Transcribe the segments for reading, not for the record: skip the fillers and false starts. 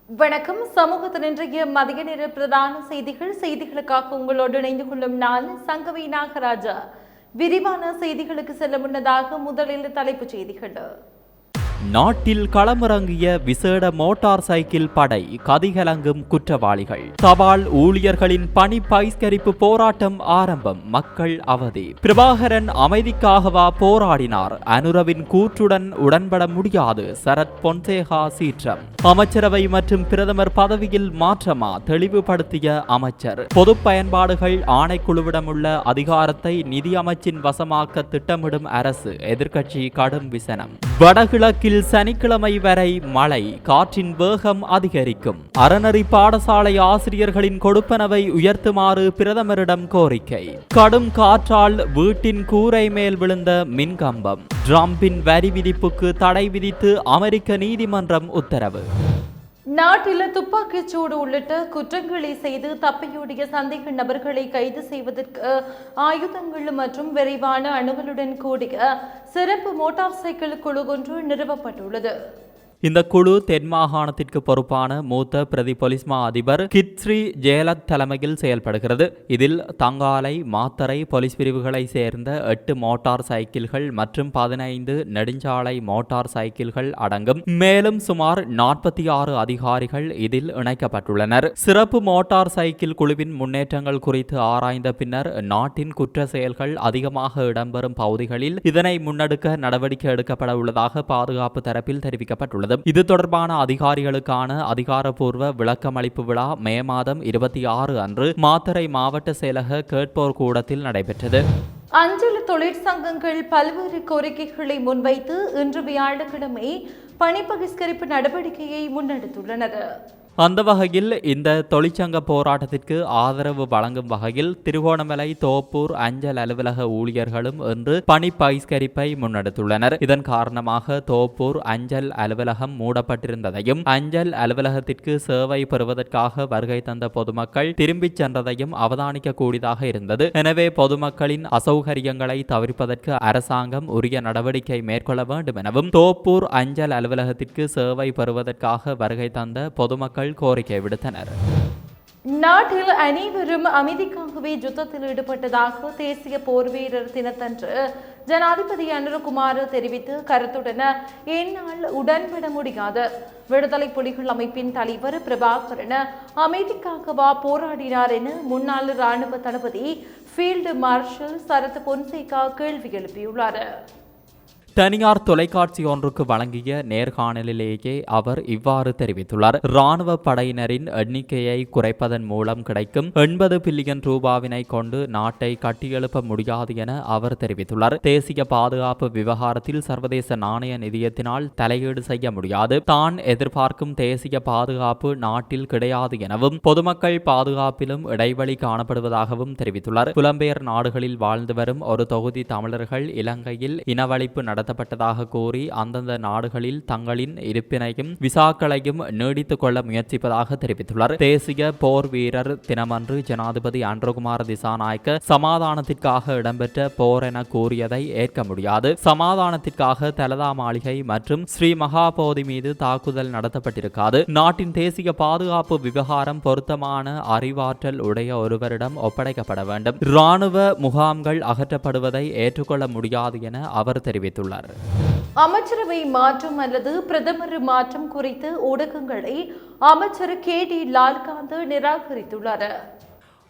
வணக்கம். சமூகத்தின் இன்றைய மதிய நேர பிரதான செய்திகளுக்காக உங்களோடு இணைந்து கொள்ளும் நான் சங்கவி நாகராஜா. விரிவான செய்திகளுக்கு செல்ல முன்னதாக முதலில் தலைப்புச் செய்திகள். நாட்டில் களமிறங்கிய விசேட மோட்டார் சைக்கிள் படை, கதிகலங்கும் குற்றவாளிகள். தபால் ஊழியர்களின் பணி பகிஷ்கரிப்பு போராட்டம் ஆரம்பம், மக்கள் அவதி. பிரபாகரன் அமைதிக்காகவா போராடினார்? அனுரவின் கூற்றுடன் உடன்பட முடியாது, சரத் பொன்சேகா சீற்றம். அமைச்சரவை மற்றும் பிரதமர் பதவியில் மாற்றமா? தெளிவுபடுத்திய அமைச்சர். பொது பயன்பாடுகள் ஆணைக்குழுவிடமுள்ள அதிகாரத்தை நிதி அமைச்சின் வசமாக்க திட்டமிடும் அரசு, எதிர்க்கட்சி கடும் விசனம். வடகிழக்கில் சனிக்கிழமை வரை மழை, காற்றின் வேகம் அதிகரிக்கும். அறநெறி பாடசாலை ஆசிரியர்களின் கொடுப்பனவை உயர்த்துமாறு பிரதமரிடம் கோரிக்கை. கடும் காற்றால் வீட்டின் கூரை மேல் விழுந்த மின்கம்பம். டிரம்பின் வரி விதிப்புக்கு தடை விதித்து அமெரிக்க நீதிமன்றம் உத்தரவு. நாட்டில் துப்பாக்கிச் சூடு உள்ளிட்ட குற்றங்களை செய்து தப்பியோடிய சந்தேக நபர்களை கைது செய்வதற்கு ஆயுதங்கள் மற்றும் விரைவான அணுகலுடன் கூடிய சிறப்பு மோட்டார் சைக்கிள் குழு ஒன்று நிறுவப்பட்டுள்ளது. இந்த குழு தென் மாகாணத்திற்கு பொறுப்பான மூத்த பிரதி போலீஸ் மா அதிபர் கித்ஸ்ரீ ஜெயலத் தலைமையில் செயல்படுகிறது. இதில் தங்காலை, மாத்தறை போலீஸ் பிரிவுகளை சேர்ந்த 8 மோட்டார் சைக்கிள்கள் மற்றும் 15 நெடுஞ்சாலை மோட்டார் சைக்கிள்கள் அடங்கும். மேலும் சுமார் 46 அதிகாரிகள் இதில் இணைக்கப்பட்டுள்ளனர். சிறப்பு மோட்டார் சைக்கிள் குழுவின் முன்னேற்றங்கள் குறித்து ஆராய்ந்த பின்னர் நாட்டின் குற்ற செயல்கள் அதிகமாக இடம்பெறும் பகுதிகளில் இதனை முன்னெடுக்க நடவடிக்கை எடுக்கப்பட உள்ளதாக பாதுகாப்பு தரப்பில் தெரிவிக்கப்பட்டுள்ளது. இது தொடர்பான அதிகாரிகளுக்கான அதிகாரப்பூர்வ விளக்கமளிப்பு விழா மே மாதம் 26 அன்று மாத்தறை மாவட்ட செயலக கேட்போர் கூடத்தில் நடைபெற்றது. அஞ்சல் தொழிற்சங்கங்கள் பல்வேறு கோரிக்கைகளை முன்வைத்து இன்று வியாழக்கிழமை பணி பகிஷ்கரிப்பு நடவடிக்கையை முன்னெடுத்துள்ளனர். அந்த வகையில் இந்த தொழிற்சங்க போராட்டத்திற்கு ஆதரவு வழங்கும் வகையில் திருகோணமலை, தோப்பூர் அஞ்சல் அலுவலக ஊழியர்களும் இன்று பணி பகிஷ்கரிப்பை முன்னெடுத்துள்ளனர். இதன் காரணமாக தோப்பூர் அஞ்சல் அலுவலகம் மூடப்பட்டிருந்ததையும் அஞ்சல் அலுவலகத்திற்கு சேவை பெறுவதற்காக வருகை தந்த பொதுமக்கள் திரும்பிச் சென்றதையும் அவதானிக்க கூடியதாக இருந்தது. எனவே பொதுமக்களின் அசௌகரியங்களை தவிர்ப்பதற்கு அரசாங்கம் உரிய நடவடிக்கை மேற்கொள்ள வேண்டும் எனவும் தோப்பூர் அஞ்சல் அலுவலகத்திற்கு சேவை பெறுவதற்காக வருகை தந்த பொதுமக்கள் கோரிக்கை விடுத்தனர். நாட்டில் அனைவரும் அமைதிக்காகவே யுத்தத்தில் ஈடுபட்டதாக தேசிய போர் வீரர் தினத்தன்று ஜனாதிபதி அனுரகுமார் தெரிவித்து கருத்துடன் என்னால் உடன்பட முடியாது. விடுதலை புலிகள் அமைப்பின் தலைவர் பிரபாகரன் அமைதிக்காகவா போராடினார் என முன்னாள் இராணுவ தளபதி ஃபீல்டு மார்ஷல் சரத் பொன்சேகா கேள்வி எழுப்பியுள்ளார். தனியார் தொலைக்காட்சி ஒன்றுக்கு வழங்கிய நேர்காணலிலேயே அவர் இவ்வாறு தெரிவித்துள்ளார். இராணுவ படையினரின் எண்ணிக்கையை குறைப்பதன் மூலம் கிடைக்கும் 80 பில்லியன் ரூபாவினை கொண்டு நாட்டை கட்டியெழுப்ப முடியாது என அவர் தெரிவித்துள்ளார். தேசிய பாதுகாப்பு விவகாரத்தில் சர்வதேச நாணய நிதியத்தினால் தலையீடு செய்ய முடியாது. தான் எதிர்பார்க்கும் தேசிய பாதுகாப்பு நாட்டில் கிடையாது எனவும் பொதுமக்கள் பாதுகாப்பிலும் இடைவெளி காணப்படுவதாகவும் தெரிவித்துள்ளார். புலம்பெயர் நாடுகளில் வாழ்ந்து வரும் ஒரு தொகுதி தமிழர்கள் இலங்கையில் இனவழிப்பு நடத்தப்பட்டதாக கூறி அந்தந்த நாடுகளில் தங்களின் இருப்பினையும் விசாக்களையும் நீடித்துக் கொள்ள முயற்சிப்பதாக தெரிவித்துள்ளார். தேசிய போர் வீரர் தினமன்று ஜனாதிபதி அனுரகுமார் திசாநாயக்க சமாதானத்திற்காக இடம்பெற்ற போர் என கூறியதை ஏற்க முடியாது. சமாதானத்திற்காக தலதா மாளிகை மற்றும் ஸ்ரீ மகாபோதி மீது தாக்குதல் நடத்தப்பட்டிருக்காது. நாட்டின் தேசிய பாதுகாப்பு விவகாரம் பொருத்தமான அறிவாற்றல் உடைய ஒருவரிடம் ஒப்படைக்கப்பட வேண்டும். இராணுவ முகாம்கள் அகற்றப்படுவதை ஏற்றுக்கொள்ள முடியாது என அவர் தெரிவித்துள்ளார். அமைச்சரவை மாற்றம் அல்லது பிரதமர் மாற்றம் குறித்து ஊடகங்களை அமைச்சர் KD லால்காந்த் நிராகரித்துள்ளார்.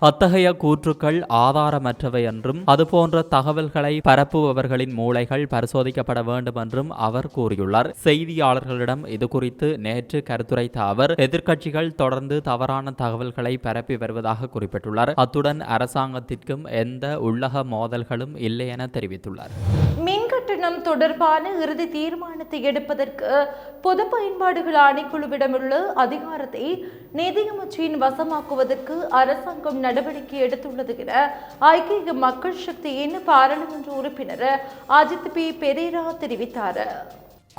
அத்தகைய கூற்றுக்கள் ஆதாரமற்றவை என்றும் அதுபோன்ற தகவல்களை பரப்புபவர்களின் மூளைகள் பரிசோதிக்கப்பட வேண்டும் என்றும் அவர் கூறியுள்ளார். செய்தியாளர்களிடம் இதுகுறித்து நேற்று கருத்துரைத்த அவர் எதிர்க்கட்சிகள் தொடர்ந்து தவறான தகவல்களை பரப்பி வருவதாக குறிப்பிட்டுள்ளார். அத்துடன் அரசாங்கத்திற்கும் எந்த உள்ளக மோதல்களும் இல்லை என தெரிவித்துள்ளார். மின்கட்டணம் தொடர்பான இறுதி தீர்மானத்தை எடுப்பதற்கு பொது பயன்பாடுகள் ஆணைக்குழுவிடமுள்ள அதிகாரத்தை நிதியமைச்சின் வசமாக்குவதற்கு அரசாங்கம் நடவடிக்கை எடுத்துள்ளது என ஐக்கிய மக்கள் சக்தியின் பாராளுமன்ற உறுப்பினர் அஜித் பி பெரேரா தெரிவித்தார்.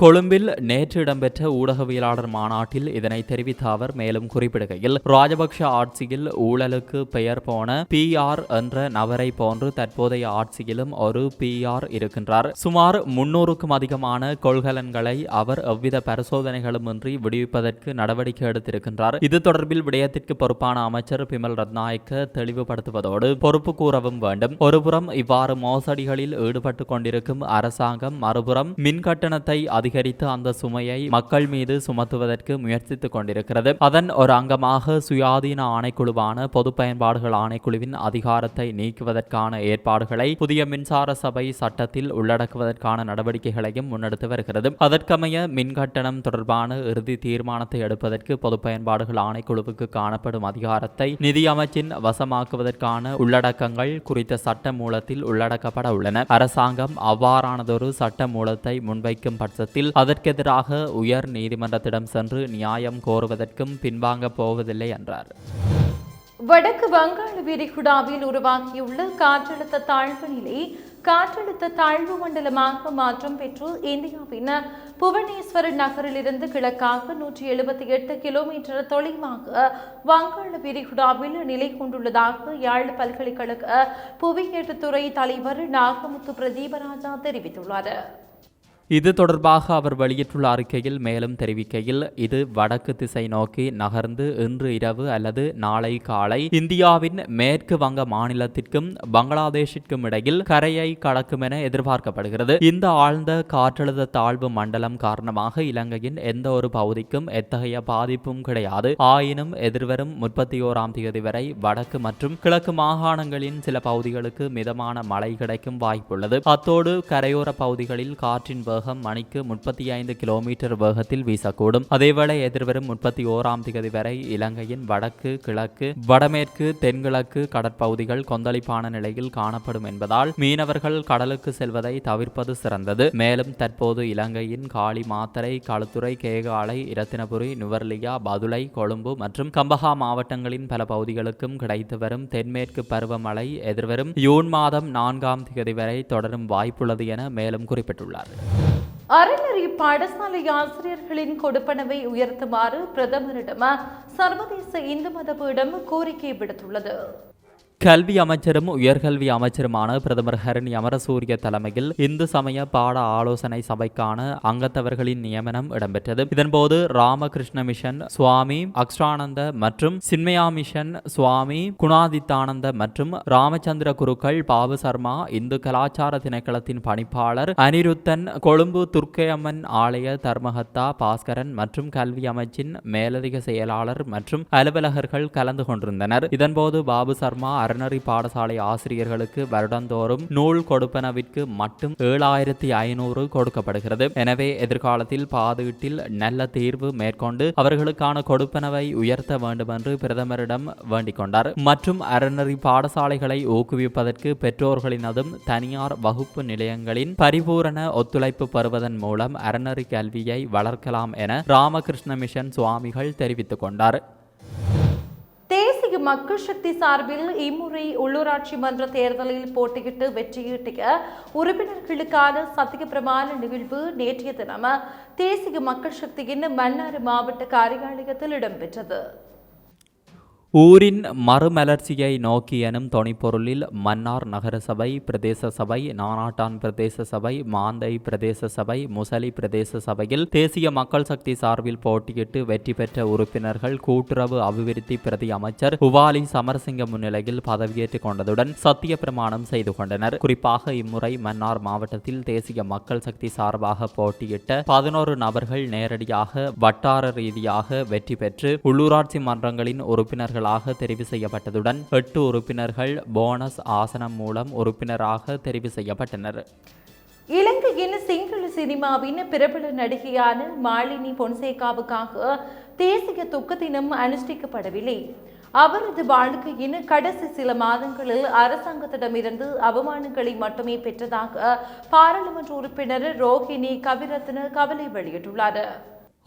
கொழும்பில் நேற்று இடம்பெற்ற ஊடகவியலாளர் மாநாட்டில் இதனை தெரிவித்த அவர் மேலும் குறிப்பிடுகையில், ராஜபக்ஷ ஆட்சியில் ஊழலுக்கு பெயர் போன PR என்ற நபரை போன்று தற்போதைய ஆட்சியிலும் ஒரு PR இருக்கின்றார். சுமார் 300க்கும் அதிகமான கொள்கலன்களை அவர் எவ்வித பரிசோதனைகளுமின்றி விடுவிப்பதற்கு நடவடிக்கை எடுத்திருக்கின்றார். இது தொடர்பில் விடயத்திற்கு பொறுப்பான அமைச்சர் பிமல் ரத்நாயக்க தெளிவுபடுத்துவதோடு பொறுப்பு கூறவும் வேண்டும். ஒருபுறம் இவ்வாறு மோசடிகளில் ஈடுபட்டு கொண்டிருக்கும் அரசாங்கம், மறுபுறம் மின் கட்டணத்தை அதிகரித்து அந்த சுமையை மக்கள் மீது சுமத்துவதற்கு முயற்சித்துக் கொண்டிருக்கிறது. அதன் ஒரு அங்கமாக சுயாதீன ஆணைக்குழுவான பொது பயன்பாடுகள் ஆணைக்குழுவின் அதிகாரத்தை நீக்குவதற்கான ஏற்பாடுகளை புதிய மின்சார சபை சட்டத்தில் உள்ளடக்குவதற்கான நடவடிக்கைகளையும் முன்னெடுத்து வருகிறது. அதற்கமைய மின் கட்டணம் தொடர்பான இறுதி தீர்மானத்தை எடுப்பதற்கு பொது பயன்பாடுகள் ஆணைக்குழுவுக்கு காணப்படும் அதிகாரத்தை நிதி அமைச்சின் வசமாக்குவதற்கான உள்ளடக்கங்கள் குறித்த சட்ட மூலத்தில் உள்ளடக்கப்பட உள்ளன. அரசாங்கம் அவ்வாறானதொரு சட்ட மூலத்தை முன்வைக்கும் பட்சத்தில் அதற்கெதிராக உயர் நீதிமன்றத்திடம் சென்று நியாயம் கோருவதற்கும் பின்வாங்க போவதில்லை என்றார். வடக்கு வங்காள விரிகுடாவில் உருவாகியுள்ள காற்றழுத்த தாழ்வு நிலை காற்றழுத்த தாழ்வு மண்டலமாக மாற்றம் பெற்று இந்தியாவின் புவனேஸ்வர் நகரிலிருந்து கிழக்காக 178 கிலோமீட்டர் தொலைவாக வங்காள விரிகுடாவில் நிலை கொண்டுள்ளதாக யாழ் பல்கலைக்கழக புவியியல்துறை தலைவர் நாகமுத்து பிரதீபராஜா தெரிவித்துள்ளார். இது தொடர்பாக அவர் வெளியிட்டுள்ள அறிக்கையில் மேலும் தெரிவிக்கையில், இது வடக்கு திசை நோக்கி நகர்ந்து இன்று இரவு அல்லது நாளை காலை இந்தியாவின் மேற்கு வங்க மாநிலத்திற்கும் பங்களாதேஷிற்கும் இடையில் கரையை கடக்கும் என எதிர்பார்க்கப்படுகிறது. இந்த ஆழ்ந்த காற்றழுத்த தாழ்வு மண்டலம் காரணமாக இலங்கையின் எந்த ஒரு பகுதிக்கும் எத்தகைய பாதிப்பும் கிடையாது. ஆயினும் எதிர்வரும் 31ஆம் தேதி வரை வடக்கு மற்றும் கிழக்கு மாகாணங்களின் சில பகுதிகளுக்கு மிதமான மழை கிடைக்கும் வாய்ப்புள்ளது. அத்தோடு கரையோர பகுதிகளில் காற்றின் வேகம் மணிக்கு 35 கிலோமீட்டர் வேகத்தில் வீசக்கூடும். அதேவேளை எதிர்வரும் 31ஆம் தேதி வரை இலங்கையின் வடக்கு, கிழக்கு, வடமேற்கு, தென்கிழக்கு கடற்பகுதிகள் கொந்தளிப்பான நிலையில் காணப்படும் என்பதால் மீனவர்கள் கடலுக்கு செல்வதை தவிர்ப்பது சிறந்தது. மேலும் தற்போது இலங்கையின் காலி, மாத்தறை, களுத்துறை, கேகாலை, இரத்தினபுரி, நுவர்லியா, பதுளை, கொழும்பு மற்றும் கம்பஹா மாவட்டங்களின் பல பகுதிகளுக்கும் கிடைத்து வரும் தென்மேற்கு பருவமழை எதிர்வரும் ஜூன் மாதம் 4ஆம் தேதி வரை தொடரும் வாய்ப்புள்ளது என மேலும் குறிப்பிட்டுள்ளார். அறநெறி பாடசாலை ஆசிரியர்களின் கொடுப்பனவை உயர்த்துமாறு பிரதமரிடம் சர்வதேச இந்து மத பீடம் கோரிக்கை விடுத்துள்ளது. கல்வி அமைச்சரும் உயர்கல்வி அமைச்சருமான பிரதமர் ஹரணி அமரசூரிய தலைமையில் இந்து சமய பாட ஆலோசனை சபைக்கான அங்கத்தவர்களின் நியமனம் இடம்பெற்றது. இதன்போது ராமகிருஷ்ண மிஷன் சுவாமி அக்ஷானந்த மற்றும் சின்மயா மிஷன் சுவாமி குணாதித்தானந்த மற்றும் ராமச்சந்திர குருக்கள், பாபு சர்மா, இந்து கலாச்சார திணைக்களத்தின் பணிப்பாளர் அனிருத்தன், கொழும்பு துர்க்கையம்மன் ஆலய தர்மகத்தா பாஸ்கரன் மற்றும் கல்வி அமைச்சின் மேலதிக செயலாளர் மற்றும் அலுவலகர்கள் கலந்து கொண்டிருந்தனர். இதன்போது பாபு சர்மா அறநெறி பாடசாலை ஆசிரியர்களுக்கு வருடந்தோறும் நூல் கொடுப்பனவிற்கு மட்டும் 7500 கொடுக்கப்படுகிறது. எனவே எதிர்காலத்தில் பாதீட்டில் நல்ல தீர்வு மேற்கொண்டு அவர்களுக்கான கொடுப்பனவை உயர்த்த வேண்டும் என்று பிரதமரிடம் வேண்டிக் கொண்டார். மற்றும் அறநெறி பாடசாலைகளை ஊக்குவிப்பதற்கு பெற்றோர்களினதும் தனியார் வகுப்பு நிலையங்களின் பரிபூரண ஒத்துழைப்பு பெறுவதன் மூலம் அறநெறி கல்வியை வளர்க்கலாம் என ராமகிருஷ்ண மிஷன் சுவாமிகள் தெரிவித்துக் கொண்டார். தேசிய மக்கள் சக்தி சார்பில் இம்முறை உள்ளூராட்சி மன்ற தேர்தலில் போட்டியிட்டு வெற்றியீட்டிய உறுப்பினர்களுக்கான சத்திய பிரமாண நிகழ்வு நேற்றைய தினம் தேசிய மக்கள் சக்தியின் மன்னார் மாவட்ட காரியாலயத்தில் இடம்பெற்றது. ஊரின் மறுமலர்ச்சியை நோக்கி எனும் தொனிப்பொருளில் மன்னார் நகரசபை, பிரதேச சபை, நானாட்டான் பிரதேச சபை, மாந்தை பிரதேச சபை, முசலி பிரதேச சபையில் தேசிய மக்கள் சக்தி சார்பில் போட்டியிட்டு வெற்றி பெற்ற உறுப்பினர்கள் கூட்டுறவு அபிவிருத்தி பிரதி அமைச்சர் உவாலி சமரசிங்க முன்னிலையில் பதவியேற்றுக் கொண்டதுடன் சத்திய பிரமாணம் செய்து கொண்டனர். குறிப்பாக இம்முறை மன்னார் மாவட்டத்தில் தேசிய மக்கள் சக்தி சார்பாக போட்டியிட்ட 11 நபர்கள் நேரடியாக வட்டார ரீதியாக வெற்றி பெற்று உள்ளூராட்சி மன்றங்களின் உறுப்பினர்கள் தெரிவு செய்யப்பட்டதுடன் 8 உறுப்பினர்கள் போனஸ் ஆசனம் மூலம் உறுப்பினராக தெரிவு செய்யப்பட்டனர். இலங்கையின் சிங்கள சினிமாவின் பிரபல நடிகையான மாலினி பொன்சேகாவுக்காக தேசிய துக்க தினம் அனுஷ்டிக்கப்படவில்லை. அவரது வாழ்க்கையின் கடைசி சில மாதங்களில் அரசாங்கத்திடமிருந்து அவமானங்களை மட்டுமே பெற்றதாக பாராளுமன்ற உறுப்பினர் ரோஹிணி கவிரத்ன கவலை வெளியிட்டுள்ளார்.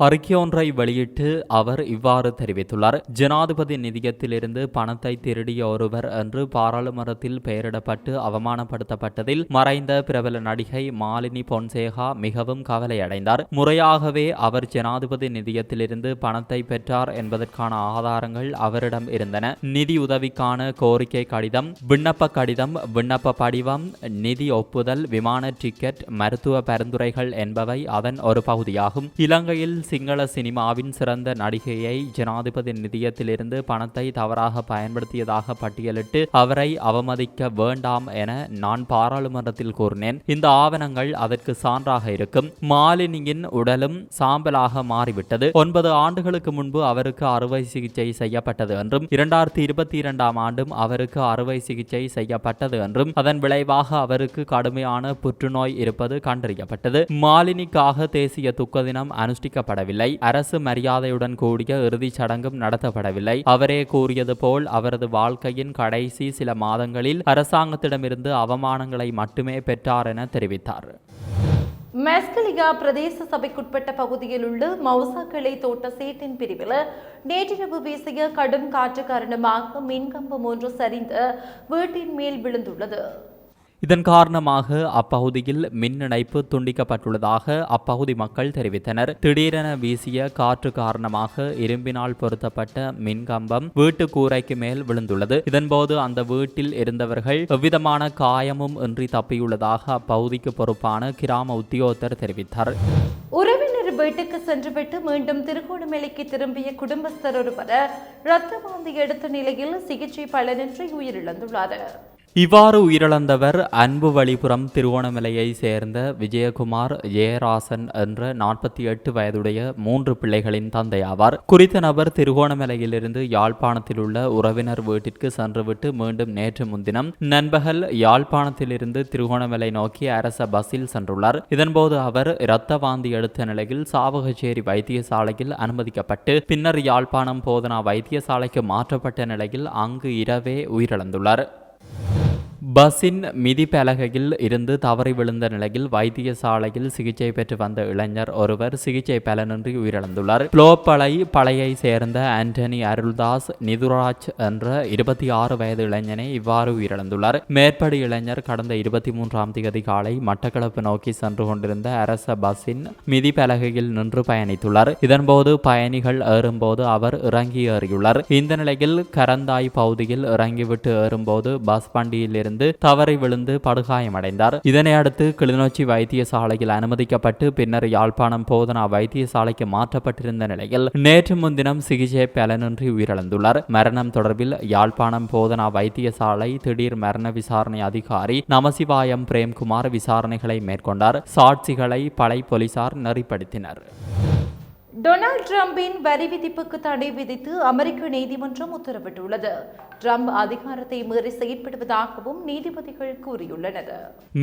அறிக்கையொன்றை வெளியிட்டு அவர் இவ்வாறு தெரிவித்துள்ளார். ஜனாதிபதி நிதியத்திலிருந்து பணத்தை திருடிய ஒருவர் என்று பாராளுமன்றத்தில் பெயரிடப்பட்டு அவமானப்படுத்தப்பட்டதில் மறைந்த பிரபல நடிகை மாலினி பொன்சேகா மிகவும் கவலையடைந்தார். முறையாகவே அவர் ஜனாதிபதி நிதியத்திலிருந்து பணத்தை பெற்றார் என்பதற்கான ஆதாரங்கள் அவரிடம் இருந்தன. நிதி உதவிக்கான கோரிக்கை கடிதம், விண்ணப்ப கடிதம், விண்ணப்ப படிவம், நிதி ஒப்புதல், விமான டிக்கெட், மருத்துவ பரிந்துரைகள் என்பவை அதன் ஒரு பகுதியாகும். இலங்கையில் சிங்கள சினிமாவின் சிறந்த நடிகையை ஜனாதிபதி நிதியத்திலிருந்து பணத்தை தவறாக பயன்படுத்தியதாக பட்டியலிட்டு அவரை அவமதிக்க வேண்டாம் என நான் பாராளுமன்றத்தில் கூறினேன். இந்த ஆவணங்கள் அதற்கு சான்றாக இருக்கும். மாலினியின் உடலும் சாம்பலாக மாறிவிட்டது. 9 ஆண்டுகளுக்கு முன்பு அவருக்கு அறுவை சிகிச்சை செய்யப்பட்டது என்றும் 2022ஆம் ஆண்டும் அவருக்கு அறுவை சிகிச்சை செய்யப்பட்டது என்றும் அதன் விளைவாக அவருக்கு கடுமையான புற்றுநோய் இருப்பது கண்டறியப்பட்டது. மாலினிக்காக தேசிய துக்க தினம் அனுஷ்டிக்கப்படவில்லை. அரசு மரியாதையுடன் கூடிய இறுதிச் சடங்கும் நடத்தப்படவில்லை. அவரே கூறியது போல் அவரது வாழ்க்கையின் கடைசி சில மாதங்களில் அரசாங்கத்திடமிருந்து அவமானங்களை மட்டுமே பெற்றார் என தெரிவித்தார். மெஸ்கலியா பிரதேச சபைக்குட்பட்ட பகுதியில் உள்ள மவுசாக்கிளை தோட்ட சேட்டின் பிரிவில் நேற்றிரவு வீசிய கடும் காற்று காரணமாக மின்கம்பம் ஒன்று சரிந்து வீட்டின் மேல் விழுந்துள்ளது. இதன் காரணமாக அப்பகுதியில் மின் இணைப்பு துண்டிக்கப்பட்டுள்ளதாக அப்பகுதி மக்கள் தெரிவித்தனர். திடீரென வீசிய காற்று காரணமாக இரும்பினால் பொருத்தப்பட்ட மின்கம்பம் வீட்டு கூரைக்கு மேல் விழுந்துள்ளது. இதன்போது அந்த வீட்டில் இருந்தவர்கள் எவ்விதமான காயமும் இன்றி தப்பியுள்ளதாக அப்பகுதிக்கு பொறுப்பான கிராம உத்தியோகத்தர் தெரிவித்தார். உறவினர் வீட்டுக்கு சென்றுவிட்டு மீண்டும் திருகோணமலைக்கு திரும்பிய குடும்பஸ்தர் ஒருவர் இரத்த வாந்தி எடுத்த நிலையில் சிகிச்சை பலனின்றி உயிரிழந்துள்ளார். இவ்வாறு உயிரிழந்தவர் அன்பு வழிபுறம் திருவோணமலையை சேர்ந்த விஜயகுமார் ஜெயராசன் என்ற 48 வயதுடைய 3 பிள்ளைகளின் தந்தையாவார். குறித்த நபர் திருகோணமலையிலிருந்து யாழ்ப்பாணத்தில் உள்ள உறவினர் வீட்டிற்கு சென்றுவிட்டு மீண்டும் நேற்று முன்தினம் நண்பகல் யாழ்ப்பாணத்திலிருந்து திருகோணமலை நோக்கி அரச பஸ்ஸில் சென்றுள்ளார். இதன்போது அவர் இரத்த வாந்தி எடுத்த நிலையில் சாவகச்சேரி வைத்தியசாலையில் அனுமதிக்கப்பட்டு பின்னர் யாழ்ப்பாணம் போதனா வைத்தியசாலைக்கு மாற்றப்பட்ட நிலையில் அங்கு இரவே உயிரிழந்துள்ளார். பஸ்ஸின் மிதிப்பலகையில் இருந்து தவறி விழுந்த நிலையில் வைத்தியசாலையில் சிகிச்சை பெற்று வந்த இளைஞர் ஒருவர் சிகிச்சை பலனின்றி உயிரிழந்துள்ளார். புளோப்பளை பழையை சேர்ந்த ஆண்டனி அருள்தாஸ் நிதுராஜ் என்ற 26 வயது இளைஞனை இவ்வாறு உயிரிழந்துள்ளார். மேற்படி இளைஞர் கடந்த 23ஆம் தேதி காலை மட்டக்களப்பு நோக்கி சென்று கொண்டிருந்த அரச பஸ்ஸின் மிதிப்பலகையில் நின்று பயணித்துள்ளார். இதன்போது பயணிகள் ஏறும்போது அவர் இறங்கி ஏறியுள்ளார். இந்த நிலையில் கரந்தாய் பகுதியில் இறங்கிவிட்டு ஏறும்போது பஸ் வண்டியில் தவறி விழுந்து படுகாயமடைந்தார். இதனை அடுத்து கிளிநொச்சி வைத்தியசாலையில் அனுமதிக்கப்பட்டு பின்னர் யாழ்ப்பாணம் போதனா வைத்தியசாலைக்கு மாற்றப்பட்டிருந்த நிலையில் நேற்று முன்தினம் சிகிச்சை பலனின்றி உயிரிழந்துள்ளார். மரணம் தொடர்பில் யாழ்ப்பாணம் போதனா வைத்தியசாலை திடீர் மரண விசாரணை அதிகாரி நமசிவாயம் பிரேம்குமார் விசாரணைகளை மேற்கொண்டார். சாட்சிகளை பளை போலீசார் நெறிப்படுத்தினர். டொனால்ட் ட்ரம்பின் வரி விதிப்புக்கு தடை விதித்து அமெரிக்க நீதிமன்றம் உத்தரவிட்டுள்ளது. ட்ரம்ப் அதிகாரத்தை மீறி செயற்படுவதாகவும் நீதிபதிகள் கூறியுள்ளனர்.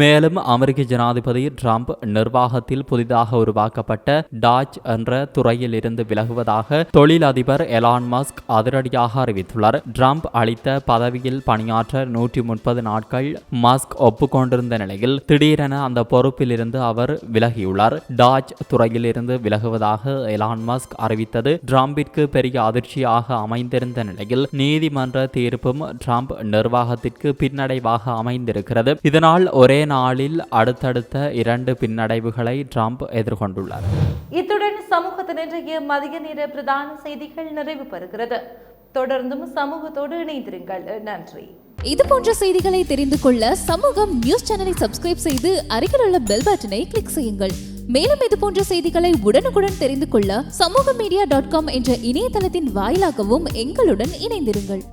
மேலும் அமெரிக்க ஜனாதிபதி ட்ரம்ப் நிர்வாகத்தில் புதிதாக உருவாக்கப்பட்ட டாச் என்ற துறையில் இருந்து விலகுவதாக தொழிலதிபர் எலான் மஸ்க் அதிரடியாக அறிவித்துள்ளார். ட்ரம்ப் அளித்த பதவியில் பணியாற்ற 130 நாட்கள் மஸ்க் ஒப்புக்கொண்டிருந்த நிலையில் திடீரென அந்த பொறுப்பில் இருந்து அவர் விலகியுள்ளார். டாச் துறையில் இருந்து விலகுவதாக எலான் மஸ்க் அறிவித்தது ட்ரம்பிற்கு பெரிய அதிர்ச்சியாக அமைந்திருந்த நிலையில் நீதிமன்ற தீர்ப்பும் ட்ரம்ப் நிர்வாகத்திற்கு பின்னடைவாக அமைந்திருக்கிறது. இதனால் ஒரே நாளில் அடுத்தடுத்த 2 பின்னடைவுகளை ட்ரம்ப் எதிர்கொண்டுள்ளார். இத்துடன் சமூகத்தின் இன்றைய மதிய நேர பிரதான செய்திகள் நிறைவு பெறுகிறது. தொடர்ந்தும் சமூகத்தோடு இணைந்திருங்கள். நன்றி. இது போன்ற செய்திகளை தெரிந்து கொள்ள சமூகம் நியூஸ் சேனலை சப்ஸ்கிரைப் செய்து அருகில் உள்ள பெல் பட்டனை கிளிக் செய்யுங்கள். மேலும் இது போன்ற செய்திகளை உடனுக்குடன் தெரிந்து கொள்ள சமூகமீடியா.com என்ற இணையதளத்தின் வாயிலாகவும் எங்களுடன் இணைந்திருங்கள்.